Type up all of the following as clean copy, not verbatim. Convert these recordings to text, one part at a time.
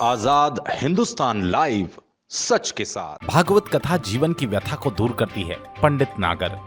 आजाद Hindustan live, सच के साथ। भागवत कथा जीवन की व्यथा को दूर करती है। पंडित नागर।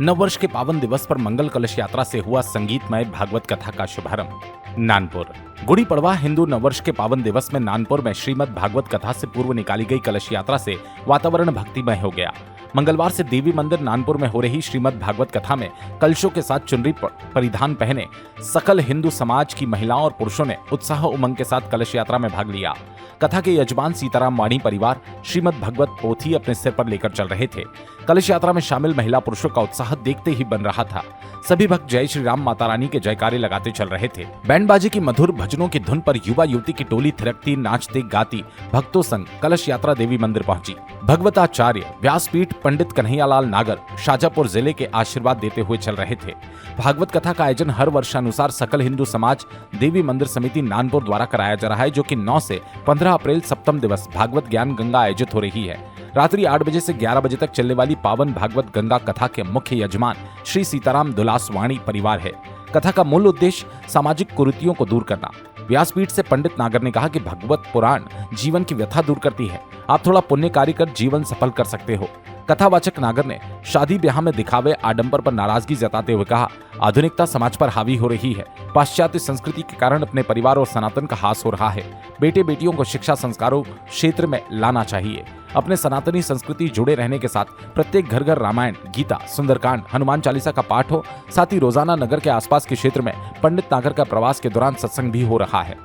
नववर्ष के पावन दिवस पर मंगल कलश यात्रा से हुआ संगीतमय भागवत कथा का शुभारंभ। नानपुर। गुड़ी पड़वा हिंदू नववर्ष के पावन दिवस में नानपुर में श्रीमद् भागवत कथा से पूर्व निकाली गई कलश यात्रा से वातावरण भक्तिमय हो गया। मंगलवार से देवी मंदिर नानपुर में हो रही श्रीमद् भागवत कथा में कलशों के साथ चुनरी परिधान पहने सकल हिंदू समाज की महिलाओं और पुरुषों ने उत्साह उमंग के साथ कलश यात्रा में भाग लिया। कथा के यजमान सीताराम वाणी परिवार श्रीमद् भागवत पोथी अपने सिर पर लेकर चल रहे थे। कलश यात्रा में शामिल महिला पुरुषों का उत्साह देखते ही बन रहा था। सभी भक्त जय श्री राम माता रानी के जयकारे लगाते चल रहे थे। बैंडबाजी की मधुर भजनों की धुन पर युवा युवती की टोली थिरकती नाचती गाती भक्तों संग कलश यात्रा देवी मंदिर पहुंची। भगवताचार्य व्यासपीठ पंडित कन्हैयालाल नागर शाजापुर जिले के आशीर्वाद देते हुए चल रहे थे। भागवत कथा का आयोजन हर वर्षानुसार सकल हिंदू समाज देवी मंदिर समिति नानपुर द्वारा कराया जा रहा है, जो कि 9 से 15 अप्रैल सप्तम दिवस भागवत ज्ञान गंगा आयोजित हो रही है। रात्रि 8 बजे से 11 बजे तक चलने वाली पावन भागवत गंगा कथा के मुख्य यजमान श्री सीताराम दुलासवाणी परिवार है। कथा का मूल उद्देश्य सामाजिक कुरीतियों को दूर करना। व्यासपीठ से पंडित नागर ने कहा कि भगवत पुराण जीवन की व्यथा दूर करती है। आप थोड़ा पुण्य कार्य कर जीवन सफल कर सकते हो। कथावाचक नागर ने शादी ब्याह में दिखावे आडंबर पर नाराजगी जताते हुए कहा, आधुनिकता समाज पर हावी हो रही है। पाश्चात्य संस्कृति के कारण अपने परिवार और सनातन का हास हो रहा है। बेटे बेटियों को शिक्षा संस्कारों क्षेत्र में लाना चाहिए। अपने सनातनी संस्कृति जुड़े रहने के साथ प्रत्येक घर घर रामायण, गीता, सुंदरकांड, हनुमान चालीसा का पाठ हो। साथ ही रोजाना नगर के आसपास के क्षेत्र में पंडित नागर का प्रवास के दौरान सत्संग भी हो रहा है।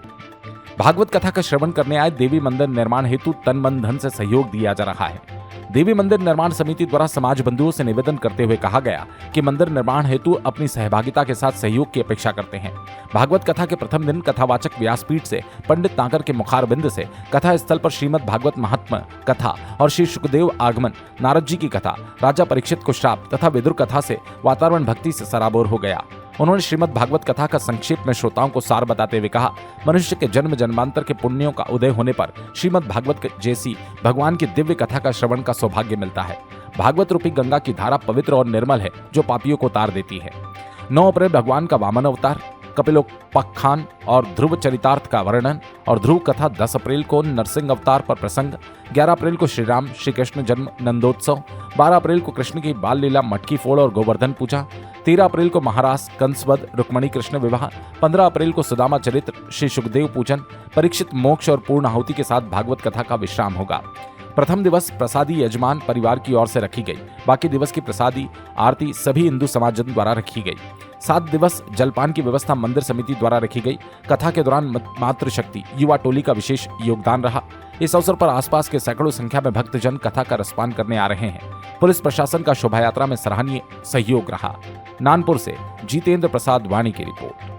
भागवत कथा का श्रवण करने आए देवी मंदिर निर्माण हेतु तन मन धन से सहयोग दिया जा रहा है। देवी मंदिर निर्माण समिति द्वारा समाज बंधुओं से निवेदन करते हुए कहा गया कि मंदिर निर्माण हेतु अपनी सहभागिता के साथ सहयोग की अपेक्षा करते हैं। भागवत कथा के प्रथम दिन कथावाचक व्यासपीठ से पंडित नागर के मुखारबिंद से कथा स्थल पर श्रीमद् भागवत महात्म्य कथा और श्री सुखदेव आगमन, नारद जी की कथा, राजा परीक्षित को श्राप तथा विदुर कथा से वातावरण भक्ति से सराबोर हो गया। उन्होंने श्रीमद् भागवत कथा का संक्षेप में श्रोताओं को सार बताते हुए कहा, मनुष्य के जन्म जन्मांतर के पुण्यों का उदय होने पर श्रीमद् भागवत जैसी भगवान की दिव्य कथा का श्रवण का सौभाग्य मिलता है। भागवत रूपी गंगा की धारा पवित्र और निर्मल है, जो पापियों को तार देती है। 9 अप्रैल भगवान का वामन अवतार, कपिलोपाख्यान और ध्रुव चरितार्थ का वर्णन और ध्रुव कथा। 10 अप्रैल को नरसिंह अवतार पर प्रसंग। 11 अप्रैल को श्री राम श्री कृष्ण जन्म नंदोत्सव। 12 अप्रैल को कृष्ण की बाल लीला मटकी फोड़ और गोवर्धन पूजा। 13 अप्रैल को महारास कंसवध रुक्मणी कृष्ण विवाह। 15 अप्रैल को सुदामा चरित्र श्री सुखदेव पूजन, परीक्षित मोक्ष और पूर्ण आहुति के साथ भागवत कथा का विश्राम होगा। प्रथम दिवस प्रसादी यजमान परिवार की ओर से रखी गई। बाकी दिवस की प्रसादी आरती सभी हिंदू समाजजन द्वारा रखी गई। 7 दिवस जलपान की व्यवस्था मंदिर समिति द्वारा रखी गई। कथा के दौरान मातृशक्ति युवा टोली का विशेष योगदान रहा। इस अवसर पर आसपास के सैकड़ों संख्या में भक्तजन कथा का रसपान करने आ रहे हैं। पुलिस प्रशासन का शोभा यात्रा में सराहनीय सहयोग रहा। नानपुर से जितेंद्र प्रसाद वाणी की रिपोर्ट।